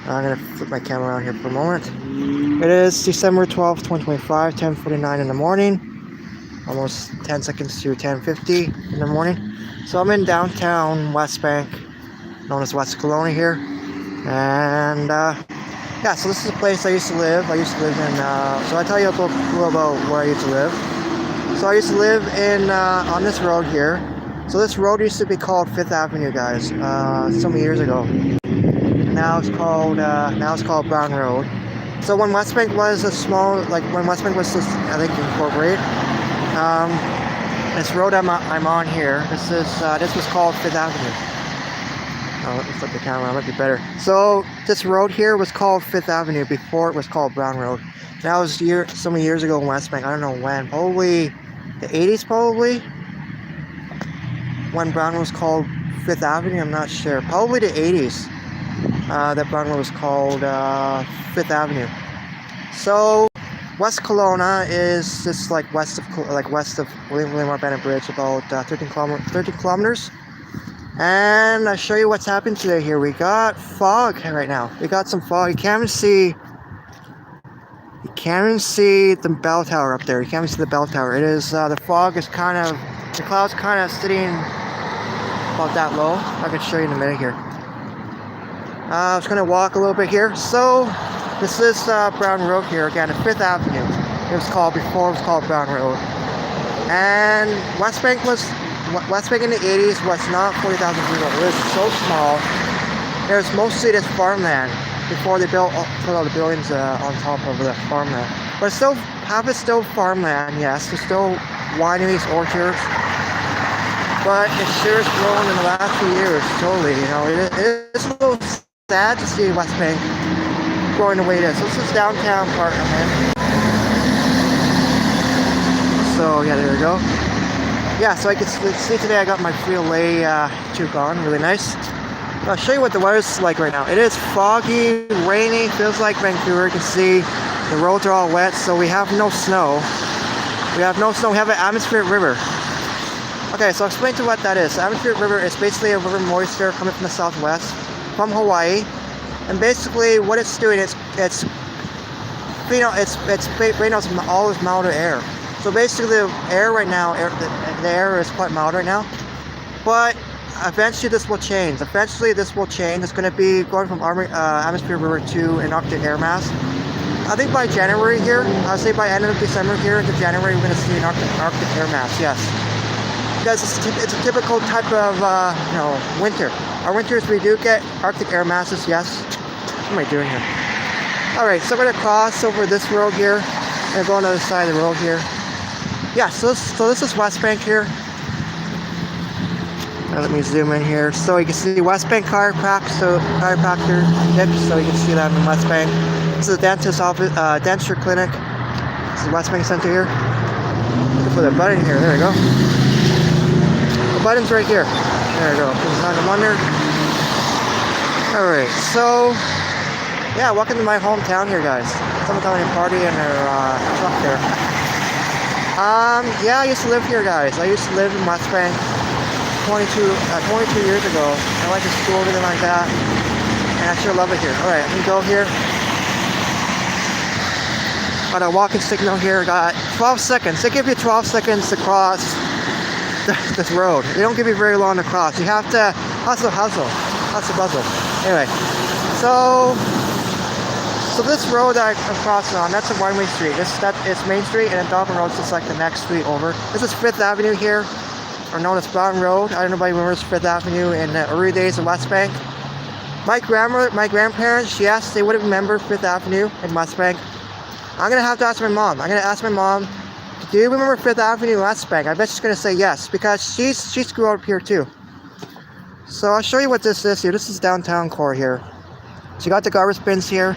I'm going to flip my camera around here for a moment. It is December 12th, 2025, 10:49 in the morning. Almost 10 seconds to 10:50 in the morning. So I'm in downtown Westbank, known as West Kelowna here. And yeah, so this is a place I used to live. I used to live in, so I'll tell you a little about where I used to live. So I used to live in, on this road here. So this road used to be called 5th Avenue, guys, some years ago. Now it's called Brown Road. So when Westbank was when Westbank was just, I think, incorporated, this road I'm on here, this was called 5th Avenue. Oh, let me flip the camera, it might be better. So this road here was called 5th Avenue before it was called Brown Road. That was so many years ago in Westbank. I don't know when, probably the 80s, probably, when Brown was called 5th Avenue. I'm not sure. Probably the 80s. That Brown Road was called 5th Avenue. So West Kelowna is just like west of William Bennett Bridge, about 13 kilometers. And I'll show you what's happened today here. We got fog right now. We got some fog. You can't even see the bell tower up there. You can't even see the bell tower. It is the fog is the clouds kind of sitting about that low. I can show you in a minute here. I was going to walk a little bit here. So this is Brown Road here again, at 5th Avenue. It was called Brown Road. And Westbank in the 80s was not 40,000 people. It was so small. It was mostly this farmland before they put all the buildings on top of the farmland. But half it's still farmland, yes. There's still wineries, orchards. But it sure has grown in the last few years, totally. You know, it is a little sad to see Westbank growing the way it is. So this is downtown part I'm in. So yeah, there we go. Yeah, so I can see today I got my Frito-Lay toque on, really nice. I'll show you what the weather's like right now. It is foggy, rainy, feels like Vancouver. You can see the roads are all wet, so we have no snow. We have an atmospheric river. Okay, so I'll explain to you what that is. The atmospheric river is basically a river moisture coming from the southwest, from Hawaii. And basically what it's doing, it's bringing out all this milder air. So basically the air right now, the air is quite mild right now. But eventually this will change. It's going to be going from atmospheric river to an Arctic air mass. I think by January here, I'll say by end of December here into January, we're going to see an Arctic air mass, yes. Because it's a typical type of winter. Our winters, we do get Arctic air masses, yes. What am I doing here? Alright, so I'm going to cross over this road here and go on the other side of the road here. Yeah, so this is Westbank here. Now let me zoom in here. So you can see Westbank chiropractor tips, so you can see that in Westbank. This is a dentist office, dentistry clinic. This is the Westbank Center here. Looking for the button here, there we go. The button's right here. There we go. Put the sound on there. Alright, so yeah, welcome to my hometown here, guys. Someone coming to party in their truck there. Yeah, I used to live here, guys. I used to live in Westbank 22 years ago. I went to school, everything like that, and I sure love it here. Alright, let me go here. Got a walking signal here. Got 12 seconds. They give you 12 seconds to cross this road. They don't give you very long to cross. You have to hustle. Anyway, so this road that I'm crossing on, that's a one-way street. It's Main Street, and then Dobbin Road's just like the next street over. This is 5th Avenue here, or known as Brown Road. I don't know if anybody remembers 5th Avenue in the early days of Westbank. My grandparents, yes, they would have remembered 5th Avenue in Westbank. I'm going to have to ask my mom. Do you remember 5th Avenue in Westbank? I bet she's going to say yes, because she's grew up here too. So I'll show you what this is here. This is downtown core here. So you got the garbage bins here.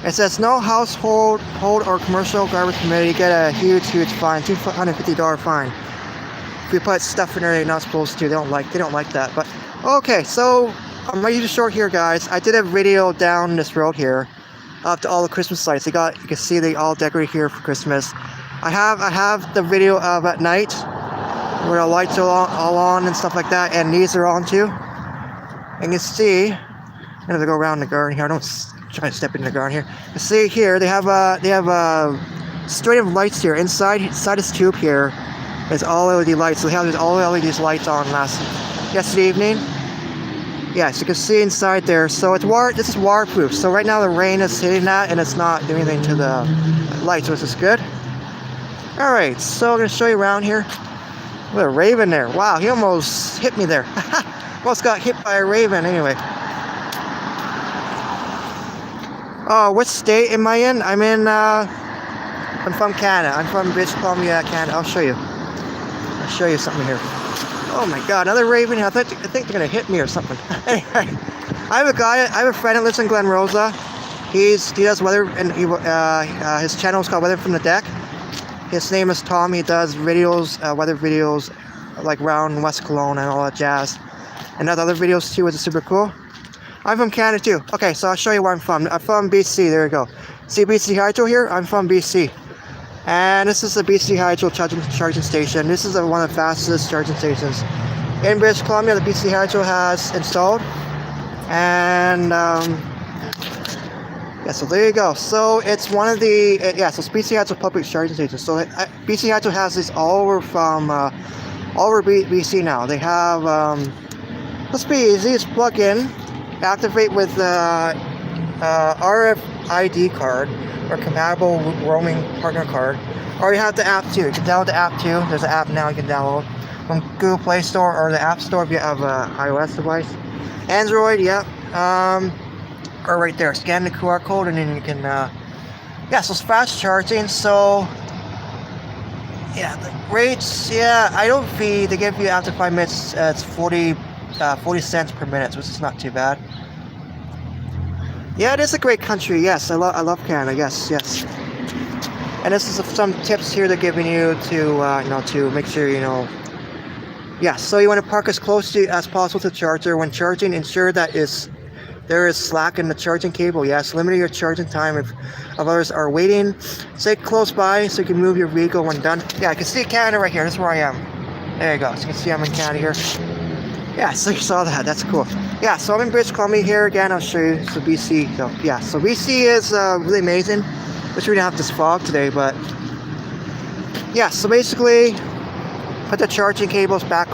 It says no household or commercial garbage permitted. You get a huge fine, $250 fine. If you put stuff in there you're not supposed to, they don't like that. But okay, so I'm ready to short here, guys. I did a video down this road here up to all the Christmas lights. You can see they all decorate here for Christmas. I have the video of at night where the lights are all on and stuff like that, and these are on too. And you see, I'm gonna go around the garden here. I don't trying to step in the ground here. See here, they have a string of lights here. Inside this tube here is all LED lights. So they have all LED lights on yesterday evening. Yeah, so you can see inside there. So this is waterproof. So right now the rain is hitting that and it's not doing anything to the lights, which is good. Alright, so I'm going to show you around here. Look at a raven there. Wow, he almost hit me there. Almost got hit by a raven anyway. Oh, what state am I in? I'm from Canada. I'm from British Columbia, Canada. I'll show you something here. Oh my god, another raven here. I think they're gonna hit me or something. Anyway, I have a friend that lives in Glen Rosa. He does weather, and his channel is called Weather from the Deck. His name is Tom. He does videos, weather videos, like around West Kelowna and all that jazz. And does other videos too, which is super cool. I'm from Canada too. Okay, so I'll show you where I'm from. I'm from BC. There you go. See BC Hydro here? I'm from BC. And this is the BC Hydro charging station. This is one of the fastest charging stations in British Columbia that BC Hydro has installed. And yeah, so there you go. So it's one of the so it's BC Hydro public charging stations. So BC Hydro has this all over BC now. They have let's be easy. Just plug in, activate with RFID card or compatible roaming partner card, or you have the app too. You can download the app too. There's an app now you can download from Google Play Store or the App Store if you have an iOS device. Android, yeah. Or right there, scan the QR code and then you can. So it's fast charging. So yeah, the rates. Yeah, I don't fee. They give you after 5 minutes. It's 40 cents per minute, which is not too bad. Yeah, it is a great country. Yes, I love Canada. Yes. And this is some tips here they're giving you to to make sure you know. Yeah, so you want to park as close as possible to the charger. When charging, ensure that there is slack in the charging cable. Yes, limit your charging time if others are waiting. Stay close by so you can move your vehicle when done. Yeah, I can see Canada right here. This is where I am. There you go. So you can see I'm in Canada here. Yeah, so you saw that. That's cool. Yeah, so I'm in British Columbia here again. I'll show you. So BC. So yeah, so BC is really amazing. Wish we didn't have this fog today, but yeah. So basically, put the charging cables back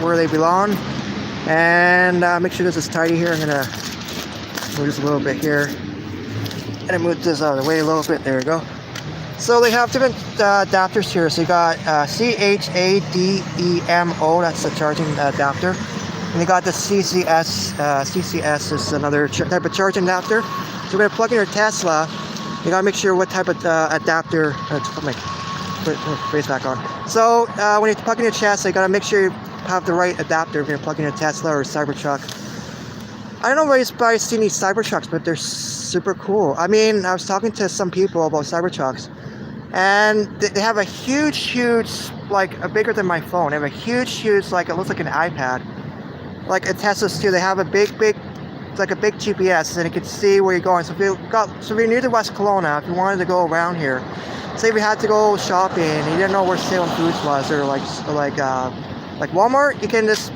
where they belong, and make sure this is tidy here. I'm gonna move this a little bit here, and I move this out of the way a little bit. There we go. So they have different adapters here. So you got CHADEMO. That's the charging adapter. And you got the CCS. CCS is another type of charging adapter. So we're going to plug in your Tesla. You got to make sure what type of adapter. Let's put my face back on. So when you plug in your Tesla, you got to make sure you have the right adapter if you're plugging in a Tesla or a Cybertruck. I don't know if anybody's seen these Cybertrucks, but they're super cool. I mean, I was talking to some people about Cybertrucks, and they have a huge, like bigger than my phone. They have a huge, like it looks like an iPad. Like a Tesla's too, they have a big, like a big GPS, and you can see where you're going. So if you're near the West Kelowna, if you wanted to go around here, say if you had to go shopping and you didn't know where Salem Foods was, or like Walmart, you can just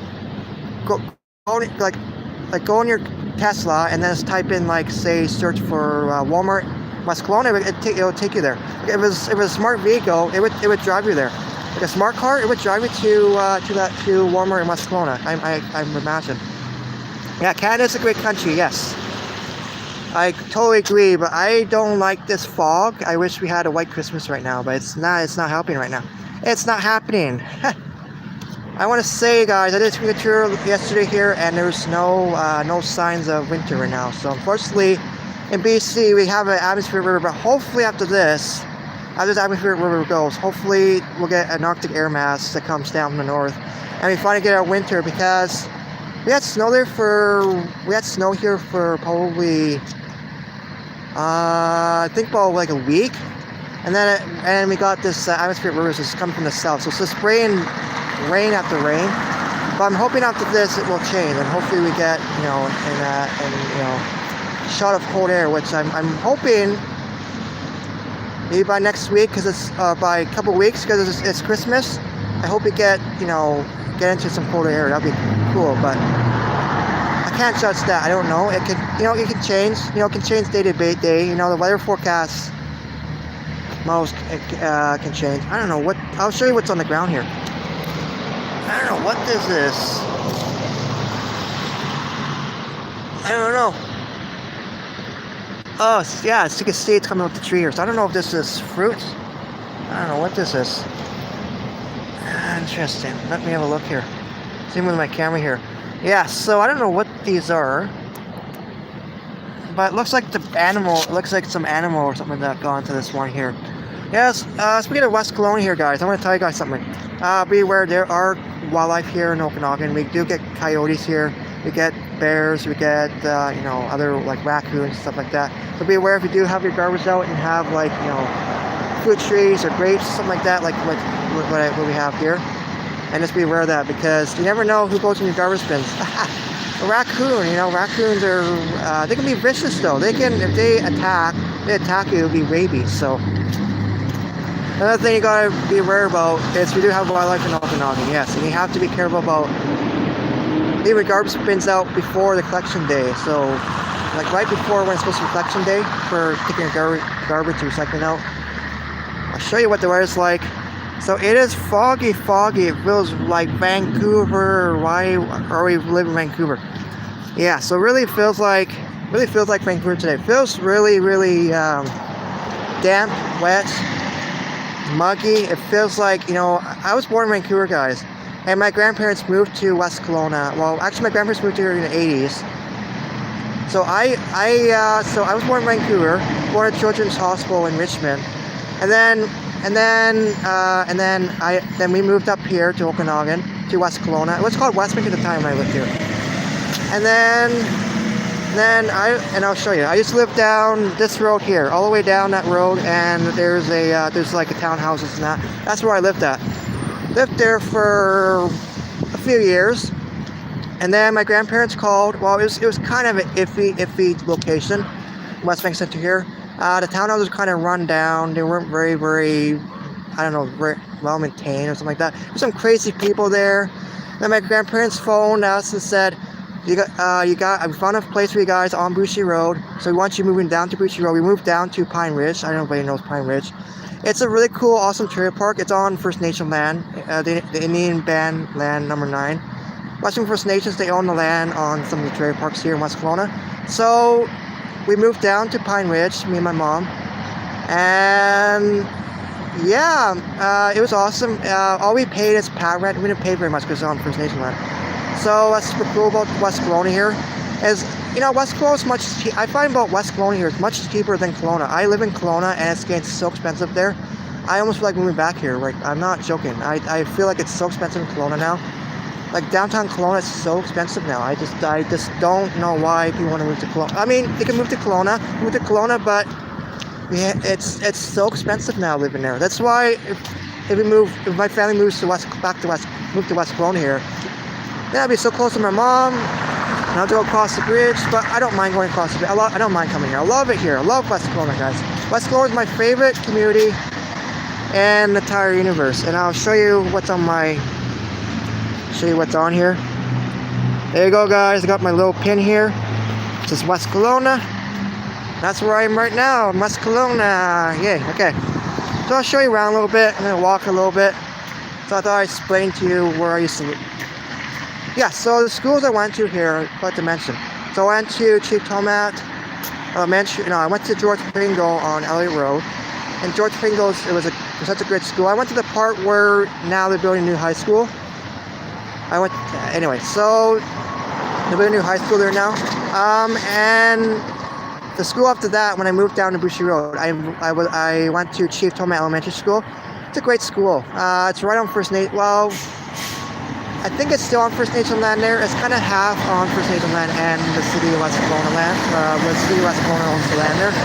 go in your Tesla and then just type in search for Walmart West Kelowna. It'll take you there. If it was a smart vehicle, it would drive you there. Like a smart car, it would drive you to Walmart in West Kelowna. I imagine. Yeah, Canada's a great country. Yes, I totally agree. But I don't like this fog. I wish we had a white Christmas right now, but it's not. It's not helping right now. It's not happening. I want to say, guys, I did a tour yesterday here, and there's no signs of winter right now. So unfortunately, in BC, we have an atmospheric river, but hopefully after this atmospheric river goes, hopefully we'll get an Arctic air mass that comes down from the north, and we finally get our winter, because we had snow here for probably I think about like a week, and we got this atmospheric rivers that's coming from the south, so it's just rain after rain. But I'm hoping after this it will change, and hopefully we get a shot of cold air, which I'm hoping maybe by next week, because it's by a couple weeks, because it's Christmas. I hope we get into some colder air. That'd be cool. But I can't judge that. I don't know. It can, it can change. It can change day to day. The weather forecast most can change. I don't know what. I'll show you what's on the ground here. I don't know what this is. I don't know. Oh, yeah, as you can see, it's coming up the tree here. So I don't know if this is fruit. I don't know what this is. Interesting. Let me have a look here. Zoom with my camera here. Yeah, so I don't know what these are. But it looks like it looks like some animal or something that got into this one here. Yes, speaking of West Kelowna here, guys, I want to tell you guys something. Be aware there are wildlife here in Okanagan. We do get coyotes here. We get bears. We get, other like raccoons, stuff like that. So be aware if you do have your garbage out and have like, fruit trees or grapes, something like that, like what we have here. And just be aware of that because you never know who goes in your garbage bins. A raccoon, raccoons are, they can be vicious though. They can, if they attack you, it'll be rabies. So another thing you gotta be aware about is we do have wildlife in Okanagan, yes, and you have to be careful about leaving garbage bins out before the collection day. So like right before when it's supposed to be collection day for taking your garbage or recycling out. I'll show you what the weather's like. So it is foggy. It feels like Vancouver. Why are we living in Vancouver? Yeah, so really feels like Vancouver today. Feels really damp, wet, muggy. It feels like, I was born in Vancouver, guys, and my grandparents moved to West Kelowna. Well, actually my grandparents moved here in the 80s. So I was born in Vancouver, born at Children's Hospital in Richmond. And then we moved up here to Okanagan, to West Kelowna. It was called Westbank at the time when I lived here. And then I'll show you. I used to live down this road here, all the way down that road, and there's like a townhouses and that. That's where I lived at. Lived there for a few years. And then my grandparents called. Well, it was kind of an iffy location, Westbank Center here. The townhouses were kind of run down. They weren't very, very well maintained or something like that. There's some crazy people there. Then my grandparents phoned us and said, I found a place for you guys on Bushy Road. So we want you moving down to Bushy Road. We moved down to Pine Ridge. I don't know if anybody knows Pine Ridge. It's a really cool, awesome trailer park. It's on First Nation land, the Indian Band land number 9. Western First Nations, they own the land on some of the trailer parks here in West Kelowna. So we moved down to Pine Ridge, me and my mom, and yeah, it was awesome. All we paid is pad rent. We didn't pay very much because it's on First Nation land. So that's super cool about West Kelowna here. Is West Kelowna is much. I find about West Kelowna here is much cheaper than Kelowna. I live in Kelowna and it's getting so expensive there. I almost feel like moving back here. Like I'm not joking. I feel like it's so expensive in Kelowna now. Like downtown Kelowna is so expensive now. I just don't know why people want to move to Kelowna. I mean, they can move to Kelowna, but yeah, it's so expensive now living there. That's why if my family moves to West Kelowna here, then I'd be so close to my mom. And I'll have to go across the bridge, but I don't mind going across the bridge. I don't mind coming here. I love it here. I love West Kelowna, guys. West Kelowna is my favorite community in the entire universe. And I'll show you what's on here. There you go, guys. I got my little pin here. It says West Kelowna. That's where I am right now, in West Kelowna. Yay, okay. So I'll show you around a little bit. I'm gonna walk a little bit. So I thought I'd explain to you where I used to live. Yeah, so the schools I went to here, I forgot to mention. So I went to Chief Tomat Elementary. I went to George Pringle on Elliott Road. And George Pringle's, it was such a great school. I went to the part where now they're building a new high school. Anyway, so they're building a new high school there now. And the school after that, when I moved down to Bushy Road, I went to Chief Tomat Elementary School. It's a great school. It's right on First Nation. Well, I think it's still on First Nation land there. It's kind of half on First Nation land and the city of West Kelowna land. The city of West Kelowna owns the land there.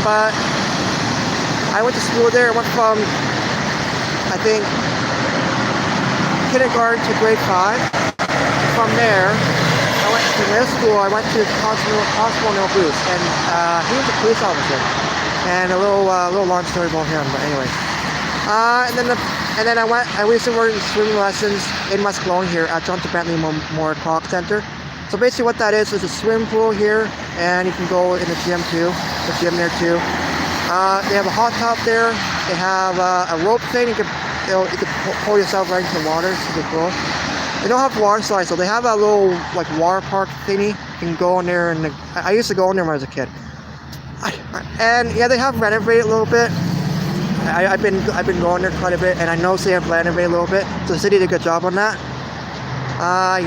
But I went to school there. I went from, I think, kindergarten to grade 5. From there, I went to middle school. I went to Constable Neil Bruce, and he was a police officer. And a little long story about him, but anyway. And then we used to work in swimming lessons in West Kelowna here at Jonathan Bentley Memorial Aquatic Center. So basically what that is a swimming pool here, and you can go in the gym too, the gym there too. They have a hot tub there. They have a rope thing. You can pull yourself right into the water. It's super cool. They don't have water slides, so they have a little like water park thingy. You can go in there, and I used to go in there when I was a kid. And yeah, they have renovated a little bit. I've been going there quite a bit, and I know they have renovated a little bit. So the city did a good job on that.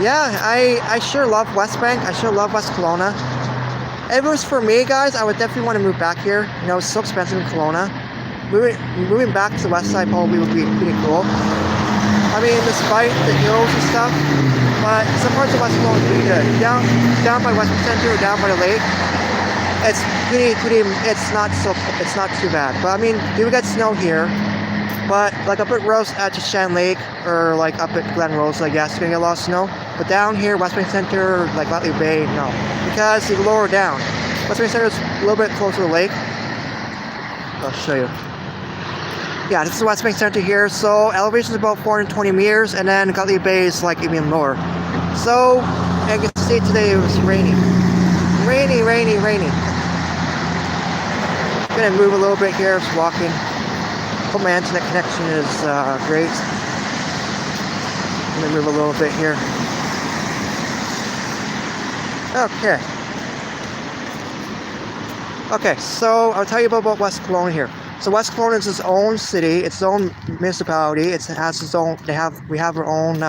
Yeah, I sure love Westbank. I sure love West Kelowna. If it was for me, guys, I would definitely want to move back here. You know, it's so expensive in Kelowna. Moving back to the west side probably would be pretty cool. I mean, despite the hills and stuff, but some parts of West Kelowna are pretty good. Down by Westbank Center or down by the lake, it's pretty. It's not too bad. But I mean, do get snow here. But like up at Shan Lake or like up at Glen Rose, I guess you're gonna get a lot of snow. But down here, Westbank Center, like Valley Bay, no, because you lower down. Westbank Center is a little bit closer to the lake. I'll show you. Yeah, this is the Westbank Center here. So elevation is about 420 meters, and then Gutley Bay is like even lower. So as you can see today, it was rainy. I'm gonna move a little bit here. Just walking. Hope my internet connection is great. Let me move a little bit here. Okay, so I'll tell you about West Kelowna here. So West Kelowna is its own city, its own municipality. It has its own. We have our own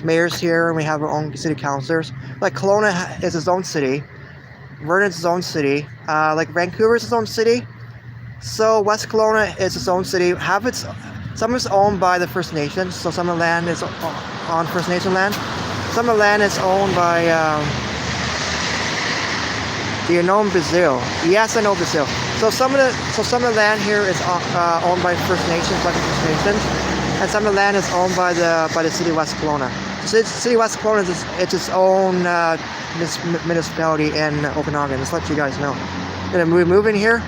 mayors here, and we have our own city councilors. Like Kelowna is its own city. Vernon's its own city. Like Vancouver is its own city. So West Kelowna is its own city. Some is owned by the First Nations. So some of the land is on First Nation land. Some of the land is owned by. Do you know Brazil? Yes, I know Brazil. So some of the land here is owned by First Nations, and some of the land is owned by the city of West Kelowna. So city of West Kelowna is its own municipality in Okanagan. Just to let you guys know. Gonna move in here.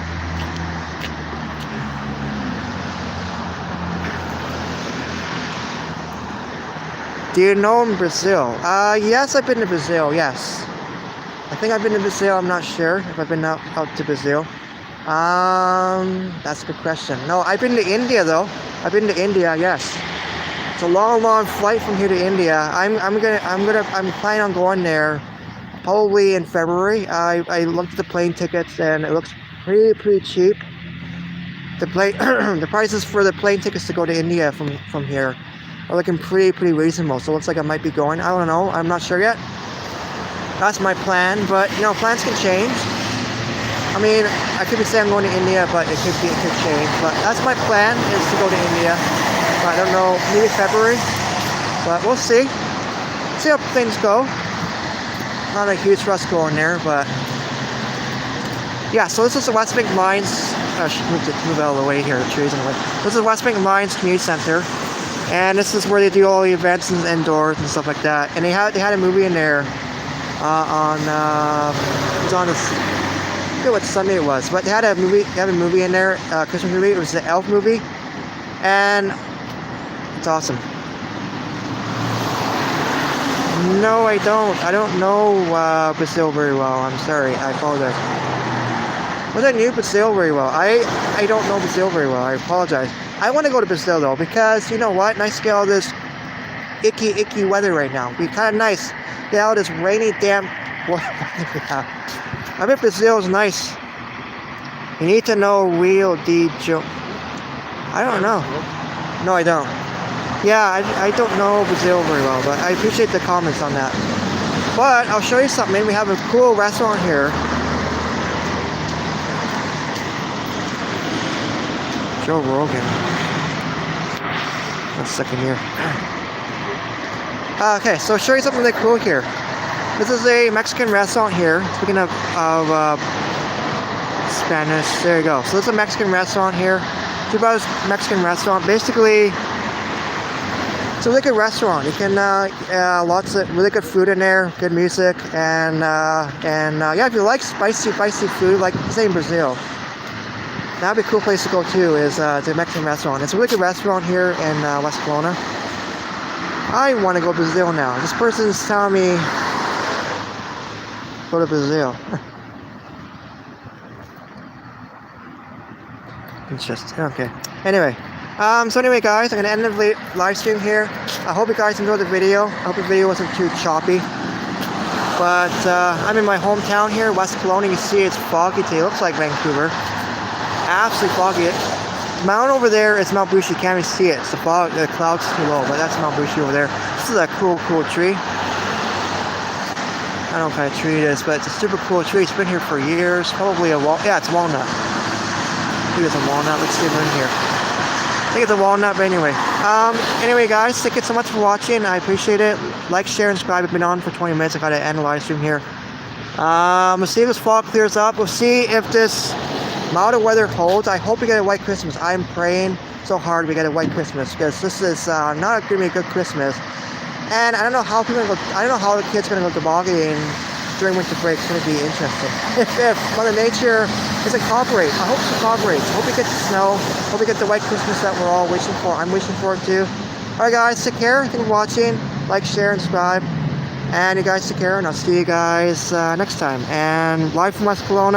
Do you know Brazil? Yes, I've been to Brazil. Yes. I think I've been to Brazil. I'm not sure if I've been out to Brazil. That's a good question. No, I've been to India though. I've been to India. Yes, it's a long flight from here to India. I'm planning on going there probably in February. I looked at the plane tickets and it looks pretty cheap. The prices for the plane tickets to go to India from here are looking pretty reasonable. So it looks like I might be going. I don't know. I'm not sure yet. That's my plan, but you know, plans can change. I mean, I could be saying I'm going to India, but it could change. But that's my plan, is to go to India. I don't know, maybe February, but we'll see. See how things go. Not a huge rush going there, but yeah. So this is the Westbank Mines. I should move out of the way here. The trees in the way. This is the Westbank Mines Community Center, and this is where they do all the events and indoors and stuff like that. And they had a movie in there. It was on this, I forget what Sunday it was, but they had a movie in there, Christmas movie. It was the Elf movie, and it's awesome. No, I don't know Brazil very well. I'm sorry, I apologize. I knew Brazil very well. I don't know Brazil very well. I apologize. I want to go to Brazil though, because you know what? Nice to get all this icky weather right now. It'd be kind of nice. Get all this rainy, damp weather we have. I bet Brazil is nice. You need to know Rio de Janeiro. I don't know. No, I don't. Yeah, I don't know Brazil very well, but I appreciate the comments on that. But I'll show you something. We have a cool restaurant here. Joe Rogan. 1 second here. Okay, so I'll show you something really cool here. This is a Mexican restaurant here. Speaking of Spanish, there you go. So this is a Mexican restaurant here. Two Brothers Mexican restaurant. Basically, it's a really good restaurant. You can lots of really good food in there, good music, and yeah, if you like spicy food, like say in Brazil, that'd be a cool place to go too. Is the Mexican restaurant. It's a really good restaurant here in West Kelowna. I want to go to Brazil now. This person's telling me Go to Brazil. Interesting. Okay. Anyway. So anyway, guys, I'm gonna end the live stream here. I hope you guys enjoyed the video. I hope the video wasn't too choppy. But I'm in my hometown here, West Kelowna. You see it's foggy today. It looks like Vancouver. Absolutely foggy. The mountain over there is Mount Bushi. You can't even see it. It's the fog, the clouds too low, but that's Mount Bushi over there. This is a cool tree. I don't know what kind of tree it is, but it's a super cool tree. It's been here for years. Probably a yeah, it's walnut. I think it's a walnut. Let's see if we're in here. I think it's a walnut, but anyway. Anyway, guys, thank you so much for watching. I appreciate it. Like, share, and subscribe. I've been on for 20 minutes. I gotta end the live stream here. We'll see if this fog clears up. We'll see if this milder weather holds. I hope we get a white Christmas. I'm praying so hard we get a white Christmas because this is not going to be a good Christmas. And I don't know how people are gonna go. I don't know how the kids are gonna go tobogganing during winter break. It's gonna be interesting. If Mother Nature doesn't cooperate, I hope she cooperates. Hope we get the snow. Hope we get the white Christmas that we're all wishing for. I'm wishing for it too. All right, guys, take care. Thank you for watching. Like, share, and subscribe. And you guys take care, and I'll see you guys next time. And live from West Kelowna.